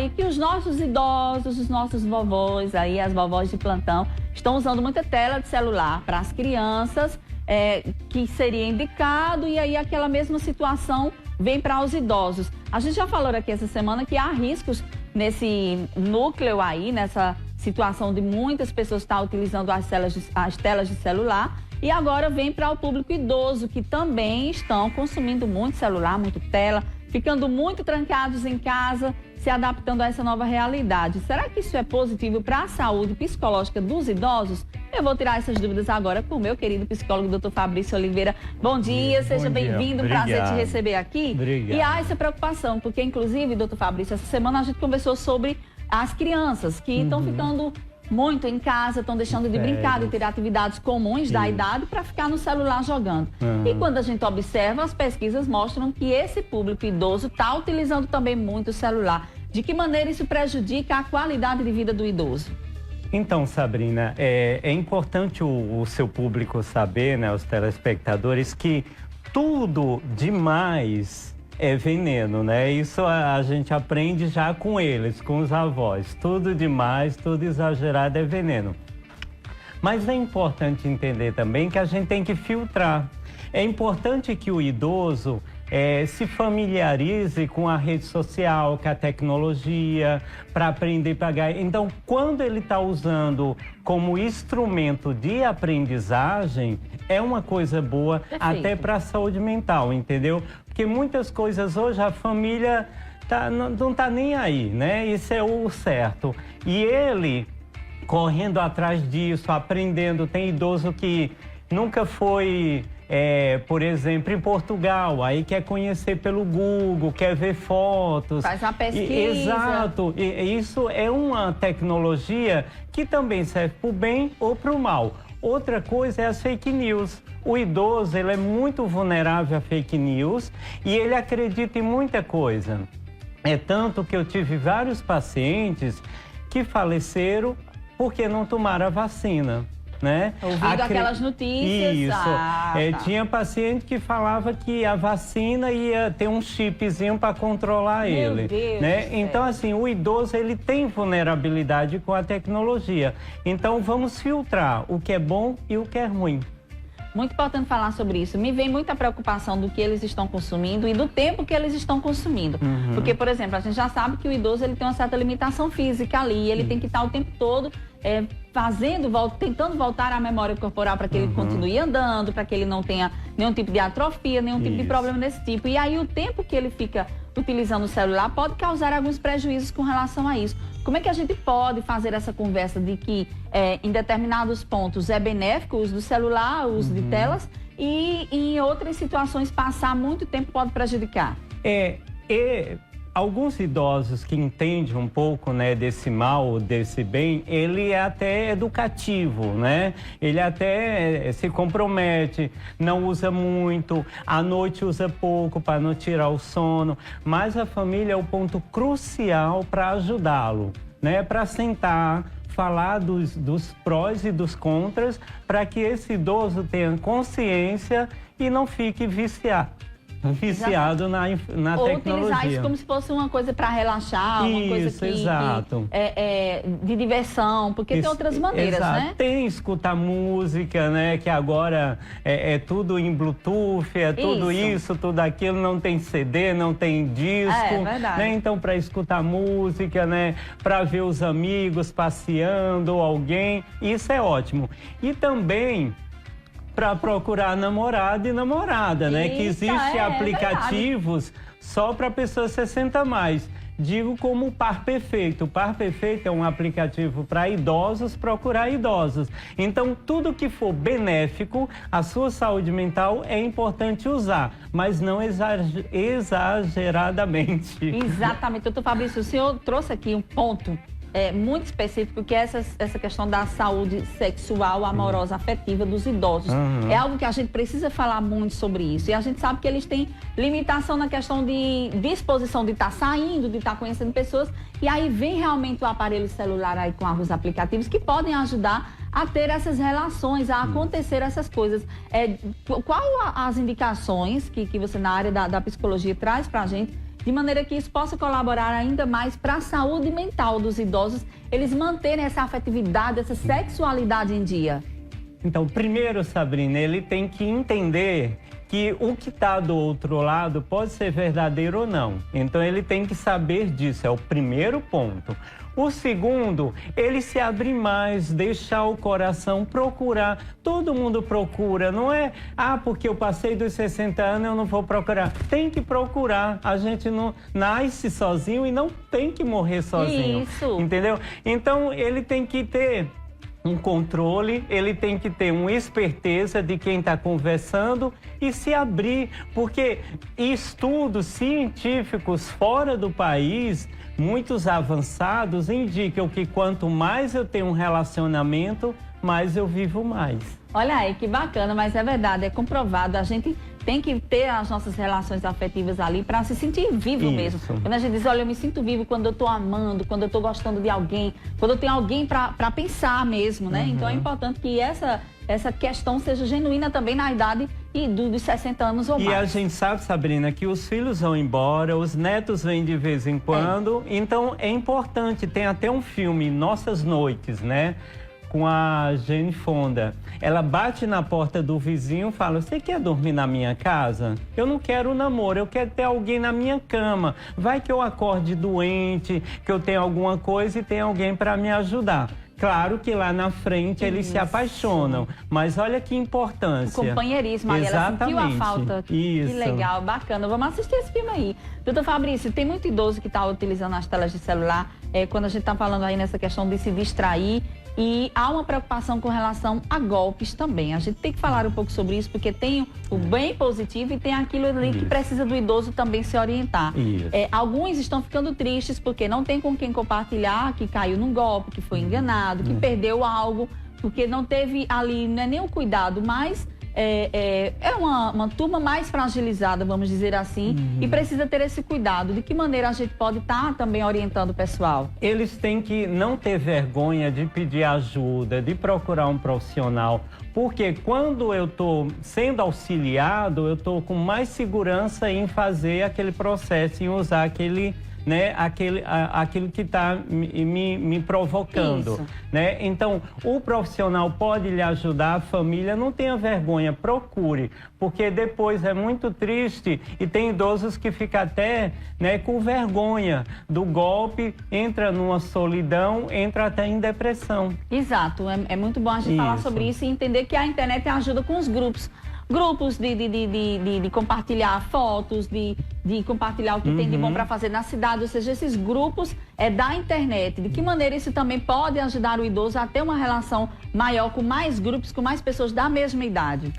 sabe que os nossos idosos, os nossos vovós, aí, as vovós de plantão, estão usando muita tela de celular para as crianças, que seria indicado, e aí aquela mesma situação vem para os idosos. A gente já falou aqui essa semana que há riscos nesse núcleo aí, nessa situação de muitas pessoas estar utilizando as telas de celular, e agora vem para o público idoso, que também estão consumindo muito celular, muito tela, ficando muito trancados em casa, se adaptando a essa nova realidade. Será que isso é positivo para a saúde psicológica dos idosos? Eu vou tirar essas dúvidas agora com o meu querido psicólogo, Dr. Fabrício Oliveira. Bom dia, seja bem-vindo, prazer te receber aqui. Obrigado. E há essa preocupação, porque inclusive, Dr. Fabrício, essa semana a gente conversou sobre as crianças que estão ficando muito em casa, estão deixando de brincar, de ter atividades comuns da idade para ficar no celular jogando. E quando a gente observa, as pesquisas mostram que esse público idoso está utilizando também muito o celular. De que maneira isso prejudica a qualidade de vida do idoso? Então, Sabrina, é importante o seu público saber, né, os telespectadores, que tudo demais é veneno, né? Isso a gente aprende já com eles, com os avós. Tudo demais, tudo exagerado é veneno. Mas é importante entender também que a gente tem que filtrar. É importante que o idoso se familiarize com a rede social, com a tecnologia, para aprender a pagar. Então, quando ele está usando como instrumento de aprendizagem, é uma coisa boa. Perfeito. Até para a saúde mental, entendeu? Porque muitas coisas hoje a família não está nem aí, né? Isso é o certo. E ele correndo atrás disso, aprendendo. Tem idoso que nunca foi... por exemplo, em Portugal, aí quer conhecer pelo Google, quer ver fotos. Faz uma pesquisa. Exato. Isso é uma tecnologia que também serve para o bem ou para o mal. Outra coisa é as fake news. O idoso, ele é muito vulnerável a fake news e ele acredita em muita coisa. É tanto que eu tive vários pacientes que faleceram porque não tomaram a vacina. Né? Ouvindo aquelas notícias. Isso. Tinha paciente que falava que a vacina ia ter um chipzinho para controlar ele. Meu Deus, né? Então, assim, o idoso ele tem vulnerabilidade com a tecnologia. Então, vamos filtrar o que é bom e o que é ruim. Muito importante falar sobre isso. Me vem muita preocupação do que eles estão consumindo e do tempo que eles estão consumindo. Porque, por exemplo, a gente já sabe que o idoso ele tem uma certa limitação física ali. Ele tem que estar o tempo todo tentando voltar à memória corporal para que ele continue andando, para que ele não tenha nenhum tipo de atrofia, nenhum tipo de problema desse tipo. E aí o tempo que ele fica utilizando o celular pode causar alguns prejuízos com relação a isso. Como é que a gente pode fazer essa conversa de que em determinados pontos é benéfico o uso do celular, o uso de telas, e em outras situações passar muito tempo pode prejudicar? Alguns idosos que entendem um pouco, né, desse mal, desse bem, ele é até educativo, né? Ele até se compromete, não usa muito, à noite usa pouco para não tirar o sono, mas a família é o ponto crucial para ajudá-lo, né? Para sentar, falar dos prós e dos contras, para que esse idoso tenha consciência e não fique viciado na ou tecnologia. Utilizar isso como se fosse uma coisa para relaxar, uma coisa de diversão, porque tem outras maneiras, né? Tem escutar música, né? Que agora é tudo em Bluetooth, tudo isso, tudo aquilo, não tem CD, não tem disco. É verdade. Né? Então, para escutar música, né? Para ver os amigos passeando, alguém, isso é ótimo. E também para procurar namorado e namorada, né? Que existem aplicativos só para pessoas 60 mais. Digo como o Par Perfeito. O Par Perfeito é um aplicativo para idosos procurar idosos. Então, tudo que for benéfico à sua saúde mental é importante usar, mas não exageradamente. Exatamente. Doutor Fabrício, o senhor trouxe aqui um ponto muito específico, que é essa questão da saúde sexual, amorosa, afetiva dos idosos. É algo que a gente precisa falar muito sobre isso. E a gente sabe que eles têm limitação na questão de disposição de estar saindo, de estar conhecendo pessoas. E aí vem realmente o aparelho celular aí com alguns aplicativos que podem ajudar a ter essas relações, a acontecer essas coisas. Qual as indicações que você, na área da psicologia, traz pra gente de maneira que isso possa colaborar ainda mais para a saúde mental dos idosos, eles manterem essa afetividade, essa sexualidade em dia? Então, primeiro, Sabrina, ele tem que entender que o que está do outro lado pode ser verdadeiro ou não. Então, ele tem que saber disso, é o primeiro ponto. O segundo, ele se abrir mais, deixar o coração procurar. Todo mundo procura, não é? Porque eu passei dos 60 anos, eu não vou procurar. Tem que procurar. A gente não nasce sozinho e não tem que morrer sozinho. Isso. Entendeu? Então, ele tem que ter um controle, ele tem que ter uma esperteza de quem está conversando e se abrir, porque estudos científicos fora do país, muitos avançados, indicam que quanto mais eu tenho um relacionamento, mais eu vivo mais. Olha aí, que bacana, mas é verdade, é comprovado. A gente tem que ter as nossas relações afetivas ali para se sentir vivo mesmo. Quando a gente diz, olha, eu me sinto vivo quando eu tô amando, quando eu tô gostando de alguém, quando eu tenho alguém para pensar mesmo, né? Então é importante que essa questão seja genuína também na idade dos 60 anos ou mais. E a gente sabe, Sabrina, que os filhos vão embora, os netos vêm de vez em quando, então é importante, tem até um filme, Nossas Noites, né? Com a Jane Fonda. Ela bate na porta do vizinho e fala, você quer dormir na minha casa? Eu não quero namoro, eu quero ter alguém na minha cama. Vai que eu acorde doente, que eu tenho alguma coisa e tem alguém para me ajudar. Claro que lá na frente eles se apaixonam, mas olha que importância. O companheirismo, ali, ela sentiu a falta. Isso. Que legal, bacana. Vamos assistir esse filme aí. Doutor Fabrício, tem muito idoso que está utilizando as telas de celular, quando a gente está falando aí nessa questão de se distrair, e há uma preocupação com relação a golpes também. A gente tem que falar um pouco sobre isso, porque tem o bem positivo e tem aquilo ali que precisa do idoso também se orientar. Alguns estão ficando tristes porque não tem com quem compartilhar que caiu num golpe, que foi enganado, que perdeu algo, porque não teve ali, não é nem o cuidado, mas é uma turma mais fragilizada, vamos dizer assim, e precisa ter esse cuidado. De que maneira a gente pode estar também orientando o pessoal? Eles têm que não ter vergonha de pedir ajuda, de procurar um profissional, porque quando eu estou sendo auxiliado, eu estou com mais segurança em fazer aquele processo, em usar aquilo que está me provocando, né? Então, o profissional pode lhe ajudar, a família, não tenha vergonha, procure, porque depois é muito triste e tem idosos que ficam até, né, com vergonha do golpe, entra numa solidão, entra até em depressão. Exato, é muito bom a gente falar sobre isso e entender que a internet ajuda com os grupos de compartilhar fotos, de compartilhar o que tem de bom para fazer na cidade, ou seja, esses grupos da internet. De que maneira isso também pode ajudar o idoso a ter uma relação maior com mais grupos, com mais pessoas da mesma idade?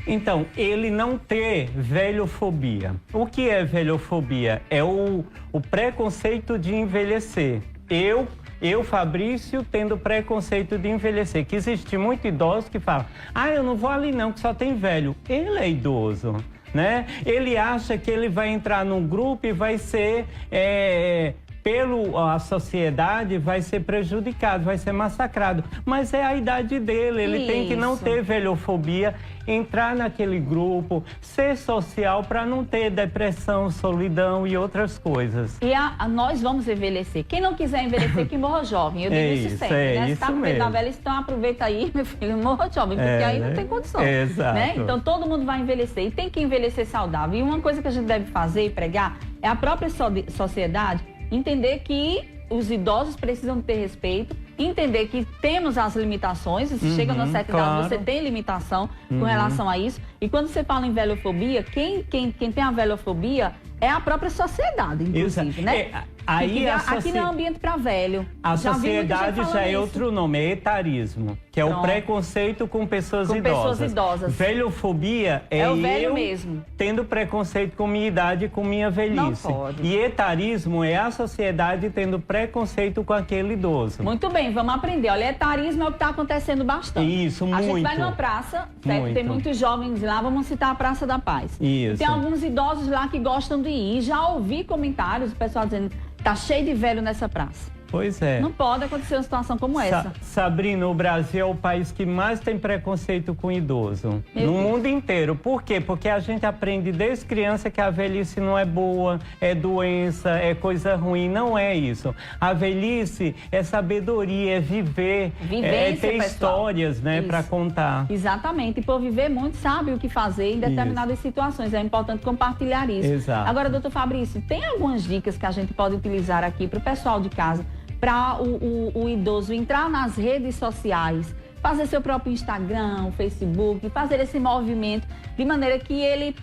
Então, ele não ter velhofobia. O que é velhofobia? É o preconceito de envelhecer. Eu, Fabrício, tendo preconceito de envelhecer, que existe muito idoso que fala, eu não vou ali não, que só tem velho. Ele é idoso, né? Ele acha que ele vai entrar num grupo e vai ser, a sociedade vai ser prejudicado, vai ser massacrado. Mas é a idade dele, ele tem que não ter velhofobia, entrar naquele grupo, ser social para não ter depressão, solidão e outras coisas. E nós vamos envelhecer. Quem não quiser envelhecer, que morra jovem. Eu digo isso sempre, né? Se tá com medo da velhice, então aproveita aí, meu filho, morra jovem, porque aí não tem condição. Exato. Né? Então todo mundo vai envelhecer e tem que envelhecer saudável. E uma coisa que a gente deve fazer e pregar é a própria sociedade entender que os idosos precisam ter respeito, entender que temos as limitações, se chega numa certa idade, você tem limitação com relação a isso. E quando você fala em velhofobia, quem tem a velhofobia é a própria sociedade, inclusive, né? Aí aqui não é ambiente para velho. A sociedade já é outro nome, é etarismo, que é o preconceito com pessoas idosas. Velhofobia é o velho mesmo, tendo preconceito com minha idade e com minha velhice. Não pode. E etarismo é a sociedade tendo preconceito com aquele idoso. Muito bem, vamos aprender. Olha, etarismo é o que está acontecendo bastante. Isso, muito. A gente vai numa praça, certo? Tem muitos jovens lá, vamos citar a Praça da Paz. Isso. Tem alguns idosos lá que gostam de ir. Já ouvi comentários, o pessoal dizendo, tá cheio de velho nessa praça. Pois é. Não pode acontecer uma situação como essa. Sabrina, o Brasil é o país que mais tem preconceito com idoso. No mundo inteiro. Por quê? Porque a gente aprende desde criança que a velhice não é boa, é doença, é coisa ruim. Não é isso. A velhice é sabedoria, é viver, é ter histórias, né, para contar. Exatamente. E por viver muito, sabe o que fazer em determinadas situações. É importante compartilhar isso. Exato. Agora, doutor Fabrício, tem algumas dicas que a gente pode utilizar aqui para o pessoal de casa, para o idoso entrar nas redes sociais, fazer seu próprio Instagram, Facebook, fazer esse movimento de maneira que ele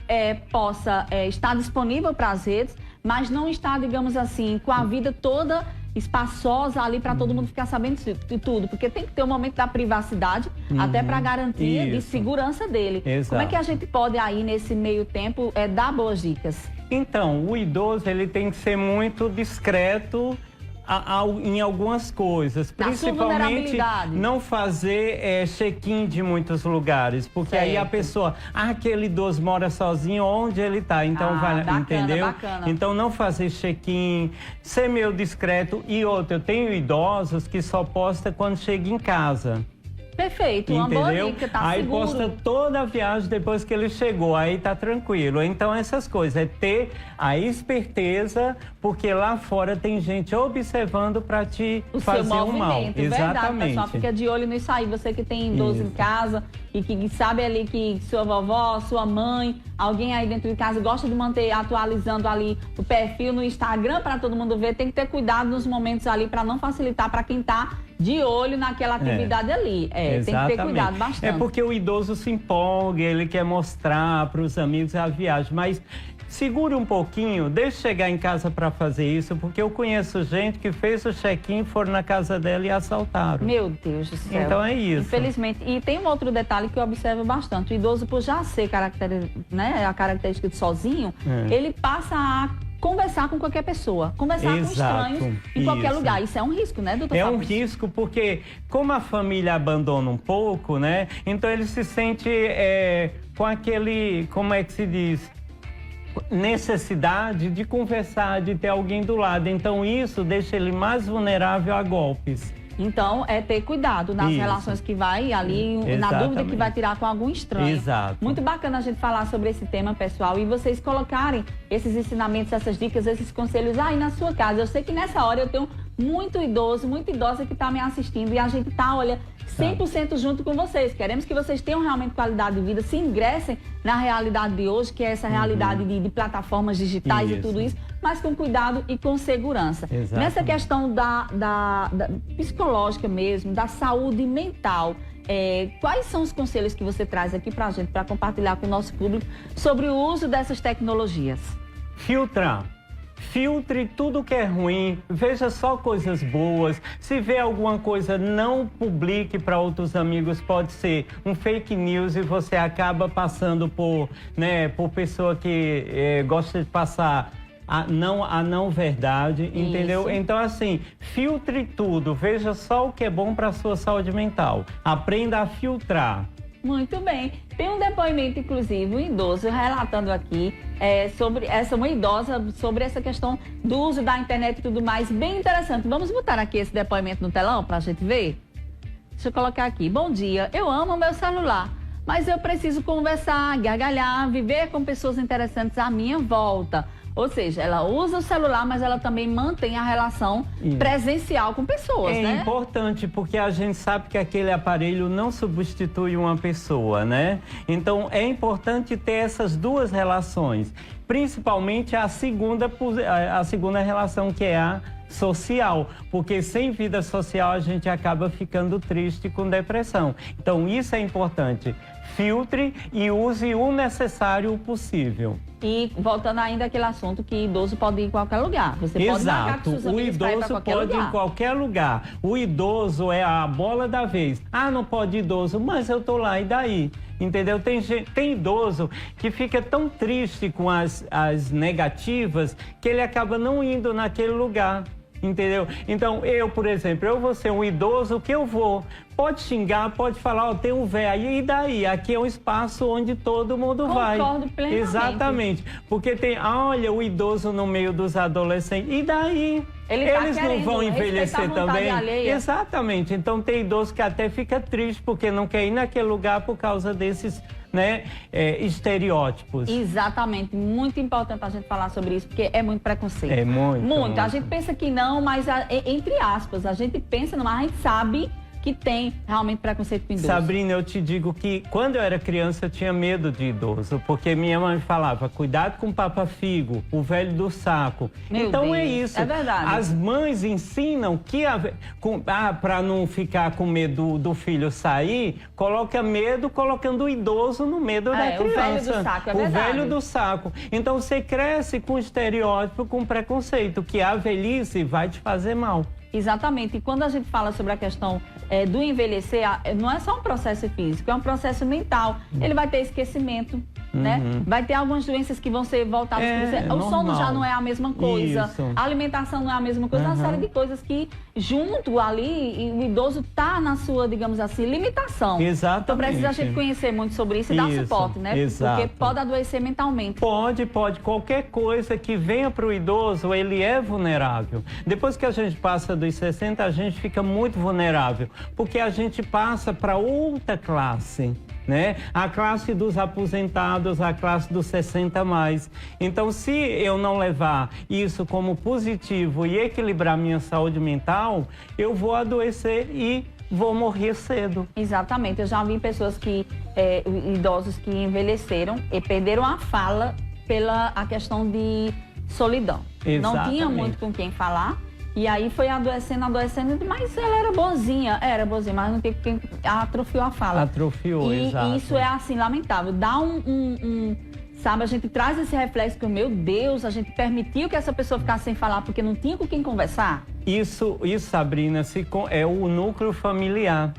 possa estar disponível para as redes, mas não estar, digamos assim, com a vida toda espaçosa ali para todo mundo ficar sabendo de tudo, porque tem que ter um momento da privacidade, até para garantia de segurança dele. Exato. Como é que a gente pode aí, nesse meio tempo, dar boas dicas? Então, o idoso ele tem que ser muito discreto em algumas coisas, principalmente não fazer check-in de muitos lugares, porque aí a pessoa, aquele idoso mora sozinho, onde ele está, então vai, bacana, entendeu? Bacana. Então não fazer check-in, ser meio discreto. E outra, eu tenho idosos que só postam quando chega em casa. Perfeito, uma boa dica, tá aí seguro. Posta toda a viagem depois que ele chegou, aí tá tranquilo. Então essas coisas, é ter a esperteza, porque lá fora tem gente observando para te fazer um mal. Verdade, exatamente. Pessoal, fica de olho nisso aí. Você que tem idoso em casa e que sabe ali que sua vovó, sua mãe, alguém aí dentro de casa gosta de manter atualizando ali o perfil no Instagram para todo mundo ver, tem que ter cuidado nos momentos ali para não facilitar para quem tá de olho naquela atividade ali. Tem que ter cuidado bastante. É porque o idoso se empolga, ele quer mostrar para os amigos a viagem, mas segure um pouquinho, deixe chegar em casa para fazer isso, porque eu conheço gente que fez o check-in, foram na casa dela e assaltaram. Meu Deus do céu. Então é isso. Infelizmente. E tem um outro detalhe que eu observo bastante. O idoso, por já ser a característica de sozinho, ele passa a conversar com qualquer pessoa, conversar com estranhos em qualquer lugar. Isso é um risco, né, doutor Fabrício? É um risco porque, como a família abandona um pouco, né, então ele se sente com aquele, como é que se diz, necessidade de conversar, de ter alguém do lado. Então isso deixa ele mais vulnerável a golpes. Então, é ter cuidado nas relações que vai ali, na dúvida que vai tirar com algum estranho. Exato. Muito bacana a gente falar sobre esse tema, pessoal, e vocês colocarem esses ensinamentos, essas dicas, esses conselhos aí na sua casa. Eu sei que nessa hora eu tenho muito idoso, muita idosa que está me assistindo e a gente tá, olha, 100% junto com vocês. Queremos que vocês tenham realmente qualidade de vida, se ingressem na realidade de hoje, que é essa realidade de plataformas digitais e tudo isso, mas com cuidado e com segurança. Exatamente. Nessa questão da psicológica mesmo, da saúde mental, quais são os conselhos que você traz aqui pra gente, para compartilhar com o nosso público sobre o uso dessas tecnologias? Filtrar. Filtre tudo que é ruim, veja só coisas boas. Se vê alguma coisa, não publique para outros amigos. Pode ser um fake news e você acaba passando por pessoa que gosta de passar a não verdade, entendeu? Então, assim, filtre tudo, veja só o que é bom para a sua saúde mental. Aprenda a filtrar. Muito bem. Tem um depoimento, inclusive, um idoso relatando aqui sobre uma idosa, sobre essa questão do uso da internet e tudo mais. Bem interessante. Vamos botar aqui esse depoimento no telão para a gente ver? Deixa eu colocar aqui. Bom dia, eu amo meu celular, mas eu preciso conversar, gargalhar, viver com pessoas interessantes à minha volta. Ou seja, ela usa o celular, mas ela também mantém a relação presencial com pessoas, né? É importante, porque a gente sabe que aquele aparelho não substitui uma pessoa, né? Então, é importante ter essas duas relações, principalmente a segunda relação, que é a social, porque sem vida social a gente acaba ficando triste com depressão. Então, isso é importante. Filtre e use o necessário, o possível. E voltando ainda àquele assunto que idoso pode ir em qualquer lugar. Você pode marcar com seus amigos para ir para qualquer lugar. O idoso pode ir em qualquer lugar. O idoso é a bola da vez. Ah, não pode idoso, mas eu tô lá, e daí? Entendeu? Tem idoso que fica tão triste com as negativas que ele acaba não indo naquele lugar. Entendeu? Então, por exemplo, eu vou ser um idoso, que eu vou? Pode xingar, pode falar, tem um velho aí, e daí? Aqui é um espaço onde todo mundo vai. Concordo plenamente. Exatamente. Porque olha, o idoso no meio dos adolescentes, e daí? Eles não vão envelhecer também. Alheia. Exatamente. Então tem idoso que até fica triste porque não quer ir naquele lugar por causa desses, né, estereótipos. Exatamente. Muito importante a gente falar sobre isso, porque é muito preconceito. É muito. Muito. A gente pensa que não, mas entre aspas, a gente pensa, mas a gente sabe que tem realmente preconceito com idoso. Sabrina, eu te digo que quando eu era criança eu tinha medo de idoso, porque minha mãe falava, cuidado com o papa-figo, o velho do saco. Então Deus, é isso. é verdade. As mães ensinam que para não ficar com medo do filho sair, coloca medo colocando o idoso no medo da criança. O velho do saco, é verdade. O velho do saco. Então você cresce com estereótipo, com preconceito, que a velhice vai te fazer mal. Exatamente. E quando a gente fala sobre a questão do envelhecer, não é só um processo físico, é um processo mental. Ele vai ter esquecimento, né? Vai ter algumas doenças que vão ser voltadas para o sono já não é a mesma coisa, Isso. a alimentação não é a mesma coisa, uma série de coisas que junto ali, o idoso está na sua, digamos assim, limitação. Exatamente. Então precisa a gente conhecer muito sobre isso e dar suporte, né? Exato. Porque pode adoecer mentalmente. Pode. Qualquer coisa que venha para o idoso, ele é vulnerável. Depois que a gente passa dos 60, a gente fica muito vulnerável, porque a gente passa para outra classe, né? A classe dos aposentados, a classe dos 60 mais. Então, se eu não levar isso como positivo e equilibrar minha saúde mental, eu vou adoecer e vou morrer cedo. Exatamente. Eu já vi pessoas idosos que envelheceram e perderam a fala pela a questão de solidão. Exatamente. Não tinha muito com quem falar. E aí foi adoecendo, mas ela era bonzinha, mas não tinha quem, atrofiou a fala. Atrofiou, exato. E isso é assim, lamentável. Dá sabe, a gente traz esse reflexo que, meu Deus, a gente permitiu que essa pessoa ficasse sem falar porque não tinha com quem conversar. Isso, Sabrina, é o núcleo familiar.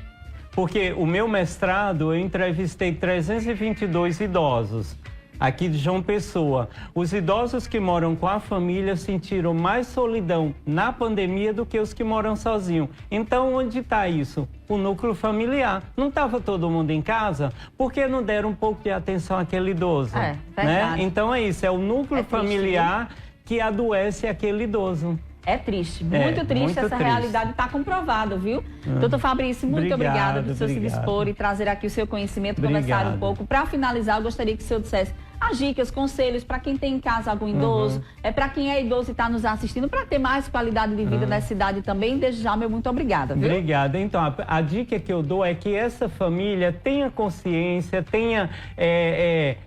Porque o meu mestrado, eu entrevistei 322 idosos. Aqui de João Pessoa. Os idosos que moram com a família sentiram mais solidão na pandemia do que os que moram sozinhos. Então, onde está isso? O núcleo familiar. Não estava todo mundo em casa? Por que não deram um pouco de atenção àquele idoso? Né? Então é isso, é o núcleo familiar que adoece aquele idoso. É triste, muito triste. Essa realidade está comprovada, viu? Doutor Fabrício, muito obrigada por o senhor se dispor e trazer aqui o seu conhecimento, conversar um pouco. Para finalizar, eu gostaria que o senhor dissesse as dicas, conselhos para quem tem em casa algum idoso, para quem é idoso e está nos assistindo, para ter mais qualidade de vida nessa cidade também. Desde já, meu muito obrigada, viu? Obrigada. Então, a dica que eu dou é que essa família tenha consciência, tenha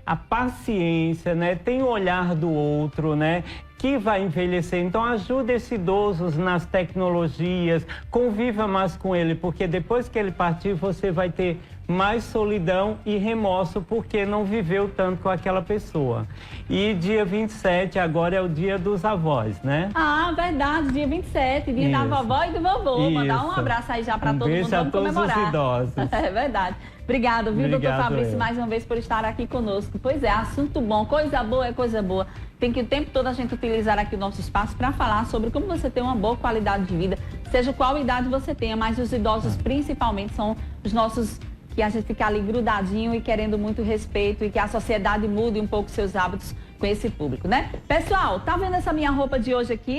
a paciência, né? Tenha o olhar do outro, né? Que vai envelhecer. Então, ajude esse idoso nas tecnologias, conviva mais com ele, porque depois que ele partir, você vai ter mais solidão e remorso, porque não viveu tanto com aquela pessoa. E dia 27, agora é o dia dos avós, né? Ah, verdade, dia 27, dia da vovó e do vovô. Isso. Mandar um abraço aí já para todo mundo, vamos comemorar. Os idosos. É verdade. Obrigado, viu, doutor Fabrício, mais uma vez por estar aqui conosco. Pois é, assunto bom, coisa boa é coisa boa. Tem que o tempo todo a gente utilizar aqui o nosso espaço para falar sobre como você ter uma boa qualidade de vida, seja qual idade você tenha, mas os idosos principalmente são os nossos, que a gente fica ali grudadinho e querendo muito respeito e que a sociedade mude um pouco seus hábitos com esse público, né? Pessoal, tá vendo essa minha roupa de hoje aqui?